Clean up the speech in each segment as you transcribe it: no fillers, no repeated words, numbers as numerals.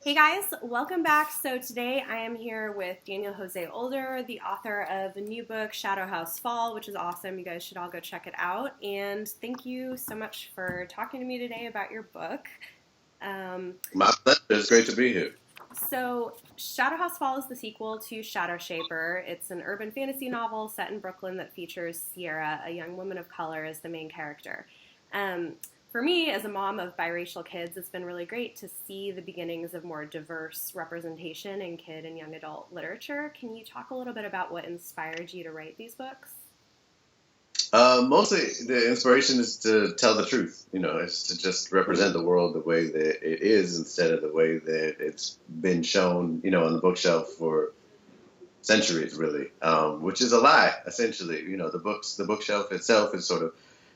Hey guys, welcome back. So today I am here with Daniel Jose Older, the author of the new book Shadowhouse Fall, which is awesome. You guys should all go check it out. And thank you so much for talking to me today about your book. Um, My pleasure. It's great to be here. so Shadowhouse Fall is the sequel to Shadowshaper. It's an urban fantasy novel set in Brooklyn that features Sierra, a young woman of color, as the main character. Um, for me, as a mom of biracial kids, it's been really great to see the beginnings of more diverse representation in kid and young adult literature. Can you talk a little bit about what inspired you to write these books? Mostly, the inspiration is to tell the truth. It's to just represent the world the way that it is instead of the way that it's been shown, on the bookshelf for centuries, really, which is a lie, essentially. The bookshelf itself is sort of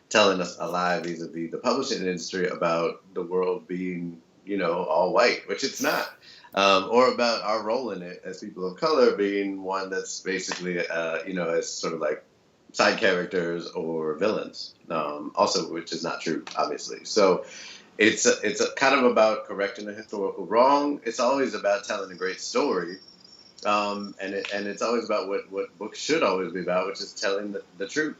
telling us a lie vis-a-vis the publishing industry about the world being, all white, which it's not. Or about our role in it as people of color being one that's basically, as sort of like side characters or villains. Also, which is not true, obviously. So it's a kind of about correcting a historical wrong. It's always about telling a great story, and it's always about what books should always be about, which is telling the truth.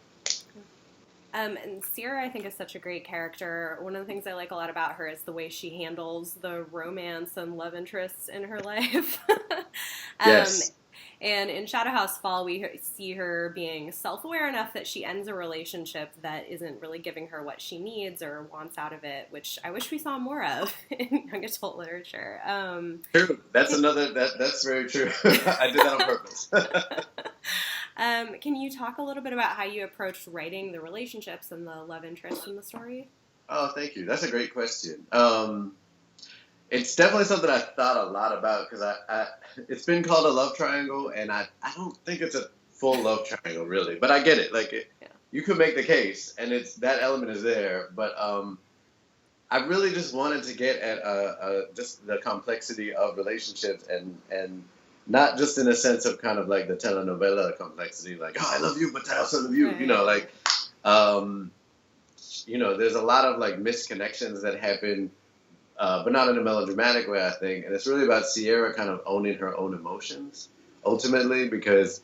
And Sierra, I think, is such a great character. One of the things I like a lot about her is the way she handles the romance and love interests in her life. um, Yes. and in Shadowhouse Fall, we see her being self-aware enough that she ends a relationship that isn't really giving her what she needs or wants out of it, which I wish we saw more of in young adult literature. True. That's very true. I did that on purpose. Can you talk a little bit about how you approached writing the relationships and the love interests in the story? Oh, thank you. That's a great question. It's definitely something I thought a lot about because it's been called a love triangle, and I don't think it's a full love triangle really, but I get it. Yeah. You could make the case, and it's that element is there, but I really just wanted to get at just the complexity of relationships and not just in a sense of kind of like the telenovela complexity, like oh I love you, but I also love you, Right. um, there's a lot of like misconnections that happen, but not in a melodramatic way, I think. And it's really about Sierra kind of owning her own emotions ultimately because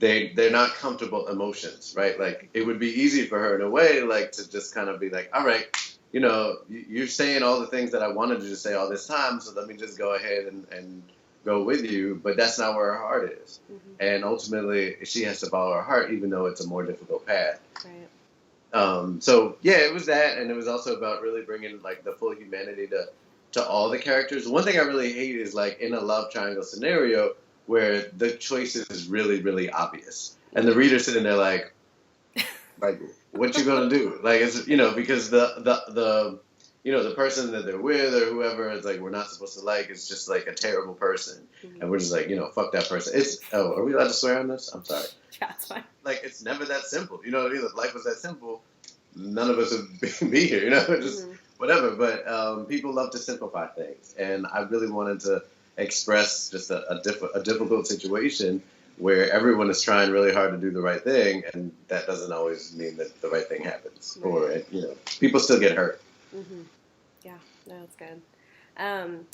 they're not comfortable emotions, right? Like it would be easy for her in a way, like to just kind of be like, all right, you're saying all the things that I wanted you to say all this time, so let me just go ahead and go with you. But that's not where her heart is. Mm-hmm. And ultimately, she has to follow her heart, even though it's a more difficult path. Right. So yeah, it was that, and it was also about really bringing like the full humanity to all the characters. One thing I really hate is like in a love triangle scenario where the choice is really really obvious, and the reader's sitting there like what you gonna do? Like it's because the person that they're with or whoever is like we're not supposed to like is just like a terrible person, Mm-hmm. and we're just like fuck that person. It's are we allowed to swear on this? I'm sorry. Yeah, it's fine. Like it's never that simple. You know what I mean? If life was that simple, none of us would be here. Just Mm-hmm. whatever. But people love to simplify things, and I really wanted to express just a difficult situation where everyone is trying really hard to do the right thing, and that doesn't always mean that the right thing happens, Right. or people still get hurt. Mm-hmm. Yeah, no, that's good. Um,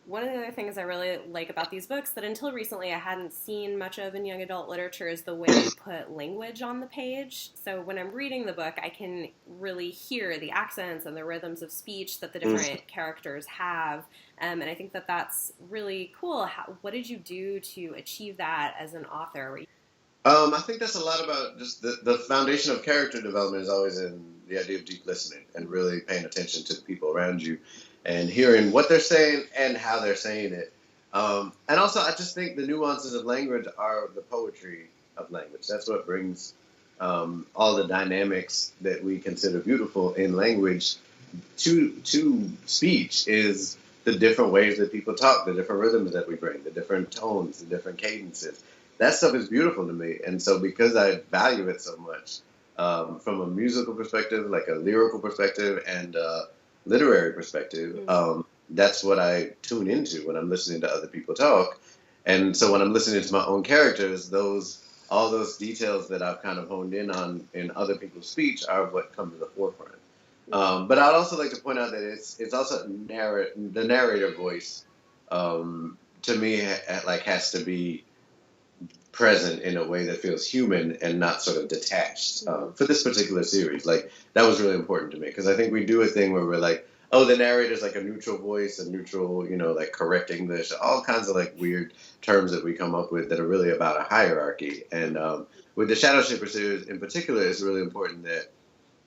One of the other things I really like about these books that until recently I hadn't seen much of in young adult literature is the way you put language on the page. So when I'm reading the book, I can really hear the accents and the rhythms of speech that the Mm. different characters have. And I think that that's really cool. What did you do to achieve that as an author? I think that's a lot about just the foundation of character development is always in the idea of deep listening and Mm-hmm. really paying attention to the people around you and hearing what they're saying and how they're saying it. And also, I just think the nuances of language are the poetry of language. That's what brings all the dynamics that we consider beautiful in language to speech is the different ways that people talk, the different rhythms that we bring, the different tones, the different cadences. That stuff is beautiful to me, and so because I value it so much, from a musical perspective, like a lyrical perspective, and a literary perspective, Mm-hmm. that's what I tune into when I'm listening to other people talk. And so when I'm listening to my own characters, those all those details that I've kind of honed in on in other people's speech are what come to the forefront. Mm-hmm. But I'd also like to point out that it's also the narrator voice to me, like has to be present in a way that feels human and not sort of detached for this particular series. Like that was really important to me because I think we do a thing where we're like, oh, the narrator's like a neutral voice, a neutral, like correct English, all kinds of like weird terms that we come up with that are really about a hierarchy. And with the Shadowshaper series in particular, it's really important that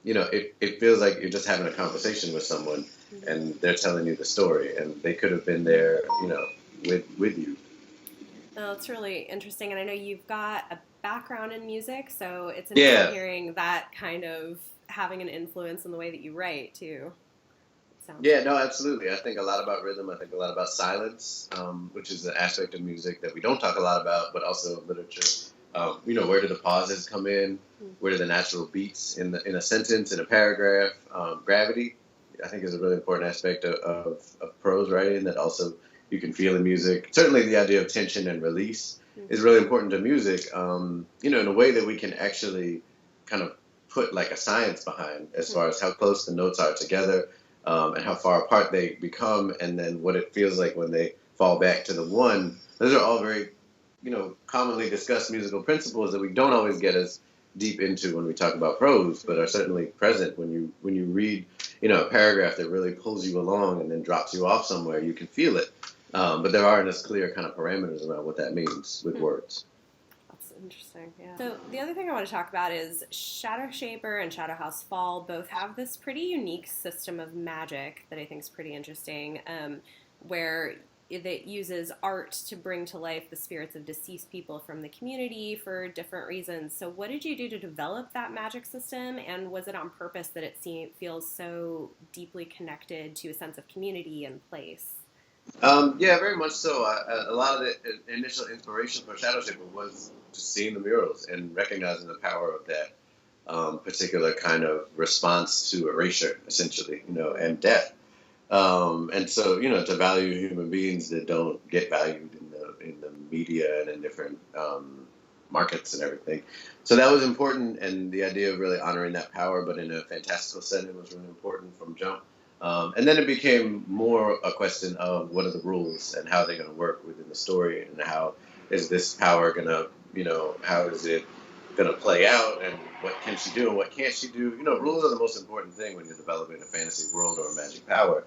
it feels like you're just having a conversation with someone and they're telling you the story and they could have been there, with you. Oh, it's really interesting. And I know you've got a background in music, so it's interesting Yeah. hearing that kind of having an influence in the way that you write, too. Yeah, no, absolutely. I think a lot about rhythm. I think a lot about silence, which is an aspect of music that we don't talk a lot about, but also in literature. Where do the pauses come in? Where do the natural beats in a sentence, in a paragraph? Gravity, I think, is a really important aspect of prose writing that also you can feel in music. Certainly, the idea of tension and release is really important to music. In a way that we can actually kind of put like a science behind as far as how close the notes are together. And how far apart they become, and then what it feels like when they fall back to the one. Those are all very, commonly discussed musical principles that we don't always get as deep into when we talk about prose, but are certainly present when you read, a paragraph that really pulls you along and then drops you off somewhere. You can feel it, but there aren't as clear kind of parameters around what that means with words. Interesting, yeah. So the other thing I want to talk about is Shadowshaper and Shadowhouse Fall both have this pretty unique system of magic that I think is pretty interesting, where it uses art to bring to life the spirits of deceased people from the community for different reasons. So what did you do to develop that magic system, and was it on purpose that it feels so deeply connected to a sense of community and place? Yeah, very much so. A lot of the initial inspiration for Shadowshaper was just seeing the murals and recognizing the power of that particular kind of response to erasure, essentially, and death. And so, to value human beings that don't get valued in the media and in different markets and everything. So that was important, and the idea of really honoring that power, but in a fantastical setting, was really important from jump. And then it became more a question of what are the rules and how they're going to work within the story, and how is this power going to, how is it going to play out, and what can she do and what can't she do? Rules are the most important thing when you're developing a fantasy world or a magic power.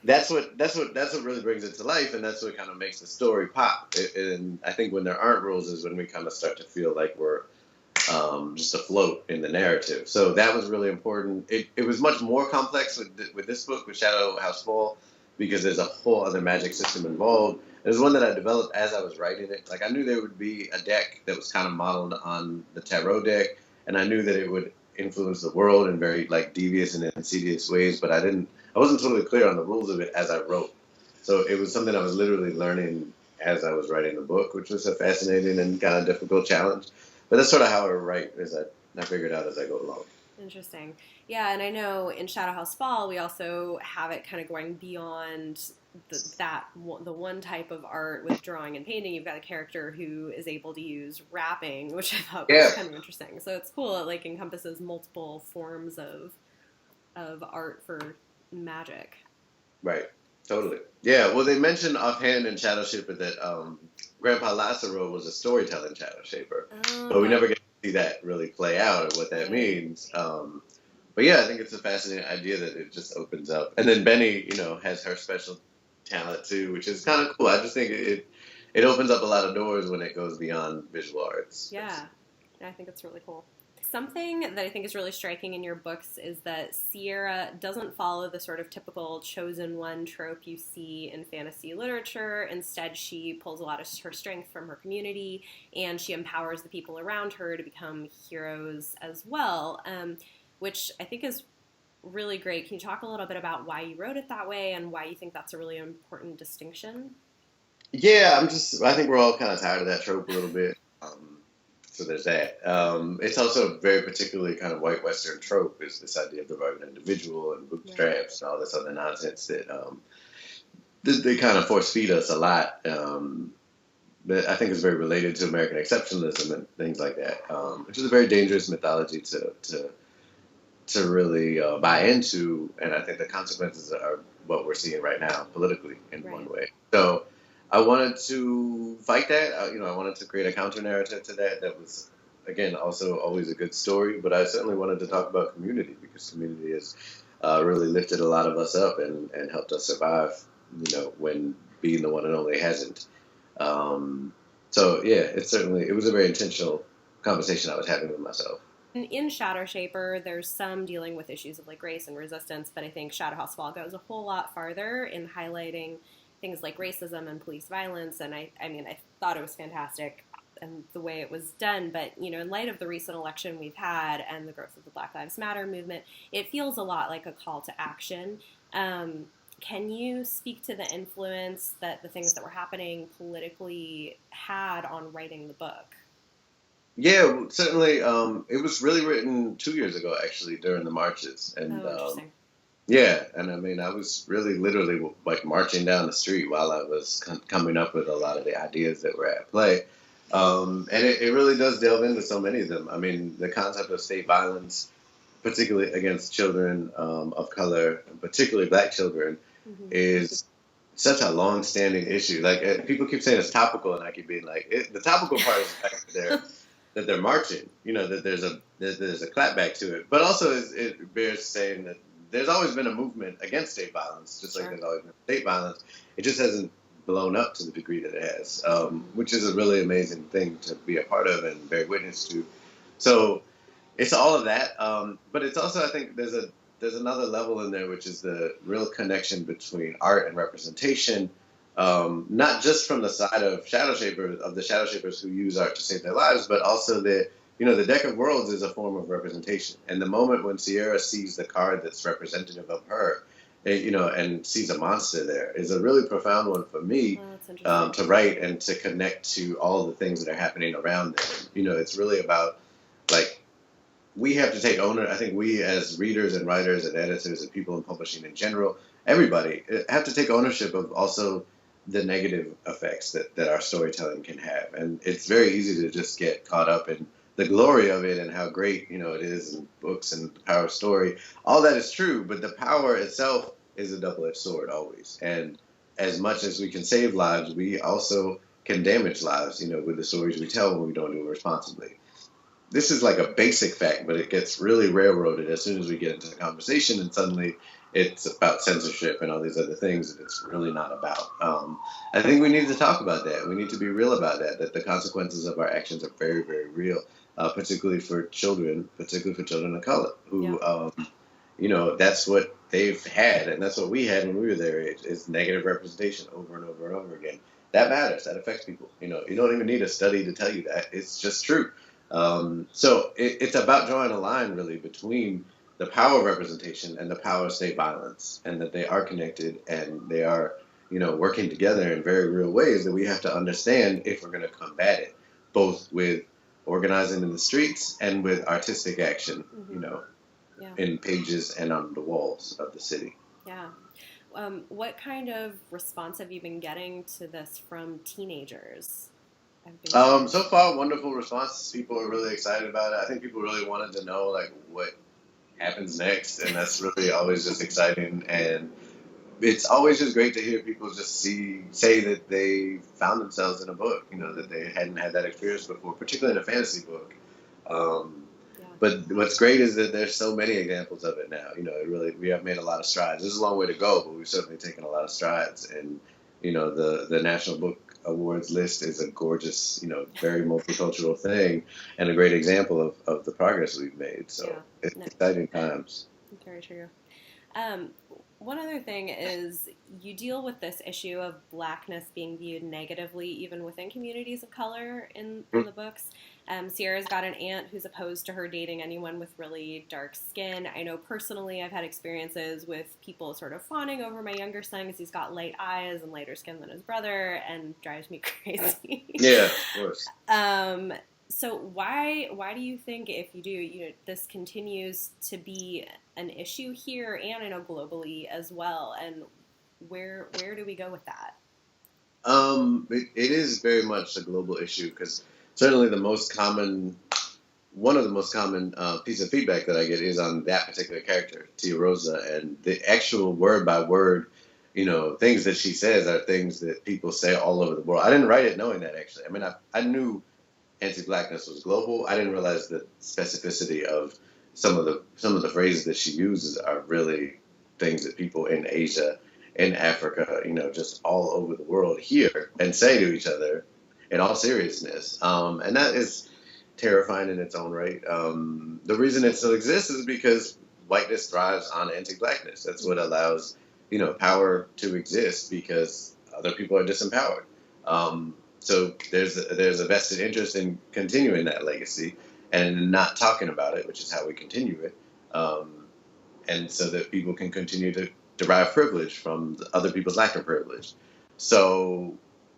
That's what really brings it to life, and that's what kind of makes the story pop. And I think when there aren't rules is when we kind of start to feel like we're just afloat in the narrative. So that was really important. It was much more complex with this book, with Shadowhouse Fall, because there's a whole other magic system involved. It was one that I developed as I was writing it. Like I knew there would be a deck that was kind of modeled on the tarot deck, and I knew that it would influence the world in very like devious and insidious ways, but I wasn't totally clear on the rules of it as I wrote. So it was something I was literally learning as I was writing the book, which was a fascinating and kind of difficult challenge. But that's sort of how I write, is I figure it out as I go along. Interesting. Yeah, and I know in Shadowhouse Fall, we also have it kind of going beyond the one type of art with drawing and painting. You've got a character who is able to use rapping, which I thought was kind of interesting. So it's cool. It like encompasses multiple forms of art for magic. Right. Totally. Yeah. Well, they mentioned offhand in Shadowshaper that Grandpa Lassero was a storytelling Shadowshaper, but we never get to see that really play out or what that means. But yeah, I think it's a fascinating idea that it just opens up. And then Benny, has her special talent too, which is kind of cool. I just think it opens up a lot of doors when it goes beyond visual arts. Yeah, I think it's really cool. Something that I think is really striking in your books is that Sierra doesn't follow the sort of typical chosen one trope you see in fantasy literature. Instead, she pulls a lot of her strength from her community, and she empowers the people around her to become heroes as well, which I think is really great. Can you talk a little bit about why you wrote it that way and why you think that's a really important distinction? Yeah, I think we're all kind of tired of that trope a little bit. So there's that. It's also a very particularly kind of white Western trope, is this idea of the right individual and bootstraps and all this other nonsense that they kind of force feed us a lot. That I think is very related to American exceptionalism and things like that, which is a very dangerous mythology to really buy into. And I think the consequences are what we're seeing right now politically in one way. So I wanted to fight that. I wanted to create a counter narrative to that. That was, again, also always a good story. But I certainly wanted to talk about community because community has really lifted a lot of us up and helped us survive. When being the one and only hasn't. Um, so yeah, it was a very intentional conversation I was having with myself. In Shadowshaper, there's some dealing with issues of like race and resistance, but I think Shadowhouse Fall goes a whole lot farther in highlighting things like racism and police violence. And I mean, I thought it was fantastic and the way it was done. But in light of the recent election we've had and the growth of the Black Lives Matter movement, it feels a lot like a call to action. Can you speak to the influence that the things that were happening politically had on writing the book? Yeah, certainly. It was really written 2 years ago, actually, during the marches, and Oh, interesting. yeah, and I mean, I was really literally like marching down the street while I was coming up with a lot of the ideas that were at play, and it really does delve into so many of them. I mean, the concept of state violence, particularly against children of color, particularly Black children, Mm-hmm. is such a long-standing issue. Like people keep saying it's topical, and I keep being like, the topical part is the fact that they're marching. That there's a clapback to it, but also it bears saying that there's always been a movement against state violence, just like there's always been state violence. It just hasn't blown up to the degree that it has, which is a really amazing thing to be a part of and bear witness to. So it's all of that, but it's also, I think there's another level in there, which is the real connection between art and representation, not just from the side of the shadow shapers who use art to save their lives, but also the deck of worlds is a form of representation. And the moment when Sierra sees the card that's representative of her, and sees a monster there is a really profound one for me, to write and to connect to all the things that are happening around them. It's really about, like, we have to take owner. I think we as readers and writers and editors and people in publishing in general, everybody have to take ownership of also the negative effects that our storytelling can have. And it's very easy to just get caught up in the glory of it and how great, it is in books and the power of story. All that is true, but the power itself is a double-edged sword always. And as much as we can save lives, we also can damage lives, with the stories we tell when we don't do it responsibly. This is like a basic fact, but it gets really railroaded as soon as we get into the conversation, and suddenly it's about censorship and all these other things that it's really not about. I think we need to talk about that. We need to be real about that the consequences of our actions are very, very real, particularly for children of color, who, that's what they've had, and that's what we had when we were their age, is negative representation over and over and over again. That matters. That affects people. You don't even need a study to tell you that. It's just true. So it's about drawing a line really between the power of representation and the power of state violence, and that they are connected and they are, working together in very real ways that we have to understand if we're going to combat it, both with organizing in the streets and with artistic action, in pages and on the walls of the city. Yeah. What kind of response have you been getting to this from teenagers? So far, wonderful responses. People are really excited about it. I think people really wanted to know, like, what happens next, and that's really always just exciting. And it's always just great to hear people just say that they found themselves in a book, that they hadn't had that experience before, particularly in a fantasy book. But what's great is that there's so many examples of it now. We have made a lot of strides. There's a long way to go, but we've certainly taken a lot of strides. And the National Book Awards list is a gorgeous, very multicultural thing, and a great example of the progress we've made. So it's exciting times. Very true. One other thing is you deal with this issue of Blackness being viewed negatively even within communities of color in the books. Sierra's got an aunt who's opposed to her dating anyone with really dark skin. I know personally I've had experiences with people sort of fawning over my younger son because he's got light eyes and lighter skin than his brother, and drives me crazy. Yeah, of course. So why do you think, if you do, this continues to be an issue here, and I know globally as well, and where do we go with that? It is very much a global issue, because certainly one of the most common piece of feedback that I get is on that particular character, Tia Rosa, and the actual word by word things that she says are things that people say all over the world. I didn't write it knowing that, actually. I mean, I knew anti-blackness was global. I didn't realize the specificity of some of the phrases that she uses are really things that people in Asia, in Africa, just all over the world hear and say to each other in all seriousness. And that is terrifying in its own right. The reason it still exists is because whiteness thrives on anti-blackness. That's what allows, power to exist, because other people are disempowered. So there's a vested interest in continuing that legacy and not talking about it, which is how we continue it. And so that people can continue to derive privilege from other people's lack of privilege. So,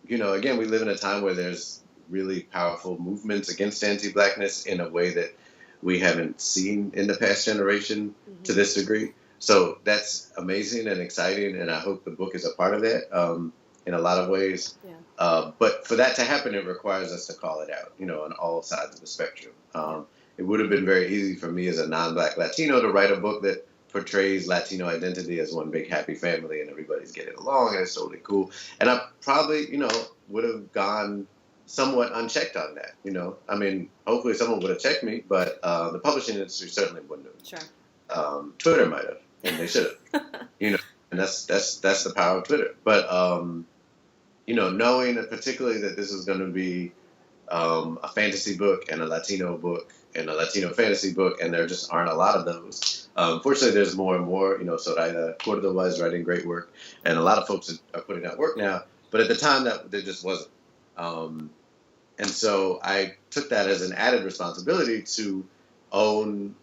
again, we live in a time where there's really powerful movements against anti-blackness in a way that we haven't seen in the past generation to this degree. So that's amazing and exciting, and I hope the book is a part of that in a lot of ways. Yeah. But for that to happen, it requires us to call it out, on all sides of the spectrum. It would have been very easy for me as a non-Black Latino to write a book that portrays Latino identity as one big happy family and everybody's getting along and it's totally cool. And I probably, would have gone somewhat unchecked on that, I mean, hopefully someone would have checked me, but the publishing industry certainly wouldn't have. Sure. Twitter might have, and they should have, and that's the power of Twitter. But, knowing that particularly that this is going to be a fantasy book and a Latino book and a Latino fantasy book, and there just aren't a lot of those. Fortunately, there's more and more. Soraya Cordova is writing great work, and a lot of folks are putting out work now. But at the time, that there just wasn't. And so I took that as an added responsibility to own,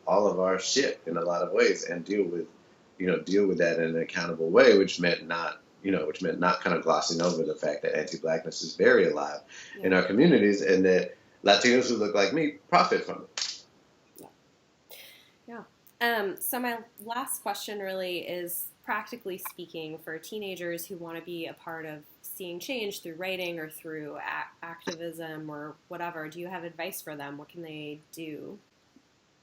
all of our shit in a lot of ways and deal with that in an accountable way, which meant not kind of glossing over the fact that anti-blackness is very alive in our communities, and that Latinos who look like me profit from it. Yeah. So my last question really is, practically speaking, for teenagers who want to be a part of seeing change through writing or through activism or whatever, do you have advice for them? What can they do?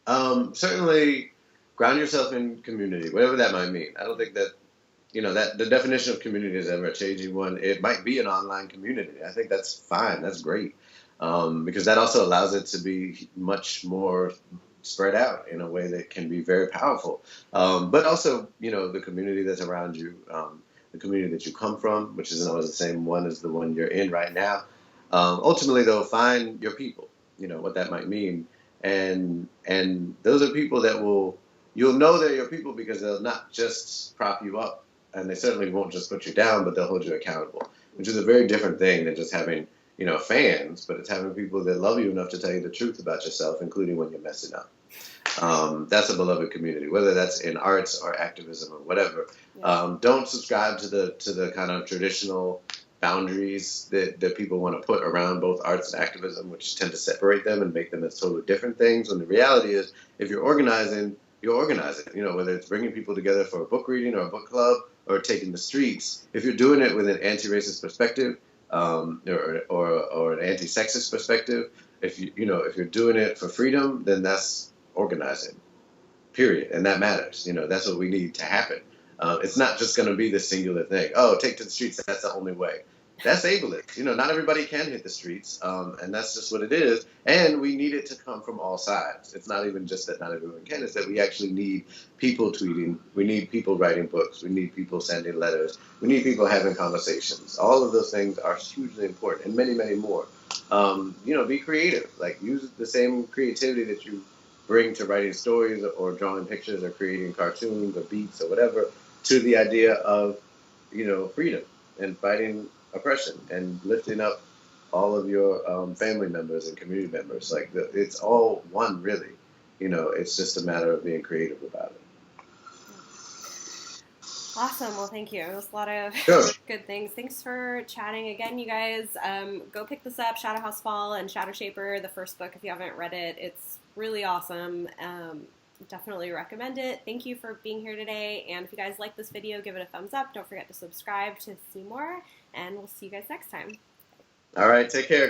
Certainly ground yourself in community, whatever that might mean. I don't think that, that the definition of community is ever a changing one. It might be an online community. I think that's fine. That's great. Because that also allows it to be much more spread out in a way that can be very powerful. But also, the community that's around you, the community that you come from, which isn't always the same one as the one you're in right now. Ultimately, though, find your people, what that might mean. And those are people that you'll know they're your people because they'll not just prop you up, and they certainly won't just put you down, but they'll hold you accountable, which is a very different thing than just having, fans, but it's having people that love you enough to tell you the truth about yourself, including when you're messing up. That's a beloved community, whether that's in arts or activism or whatever. Yeah. Don't subscribe to the kind of traditional boundaries that people want to put around both arts and activism, which tend to separate them and make them as totally different things. When the reality is, if you're organizing, you're organizing. Whether it's bringing people together for a book reading or a book club or taking the streets. If you're doing it with an anti-racist perspective or an anti-sexist perspective, if you're doing it for freedom, then that's organizing. Period, and that matters. That's what we need to happen. It's not just going to be this singular thing. Oh, take to the streets. That's the only way. That's ableist. Not everybody can hit the streets, and that's just what it is. And we need it to come from all sides. It's not even just that not everyone can. It's that we actually need people tweeting. We need people writing books. We need people sending letters. We need people having conversations. All of those things are hugely important, and many, many more. Be creative. Like, use the same creativity that you bring to writing stories or drawing pictures or creating cartoons or beats or whatever to the idea of, freedom and fighting oppression and lifting up all of your family members and community members. Like, it's all one, really. It's just a matter of being creative about it. Awesome. Well, thank you. It was a lot of good things. Thanks for chatting again, you guys. Go pick this up, Shadowhouse Fall and Shadowshaper, the first book, if you haven't read it. It's really awesome. Definitely recommend it. Thank you for being here today. And if you guys like this video, give it a thumbs up. Don't forget to subscribe to see more. And we'll see you guys next time. All right. Take care.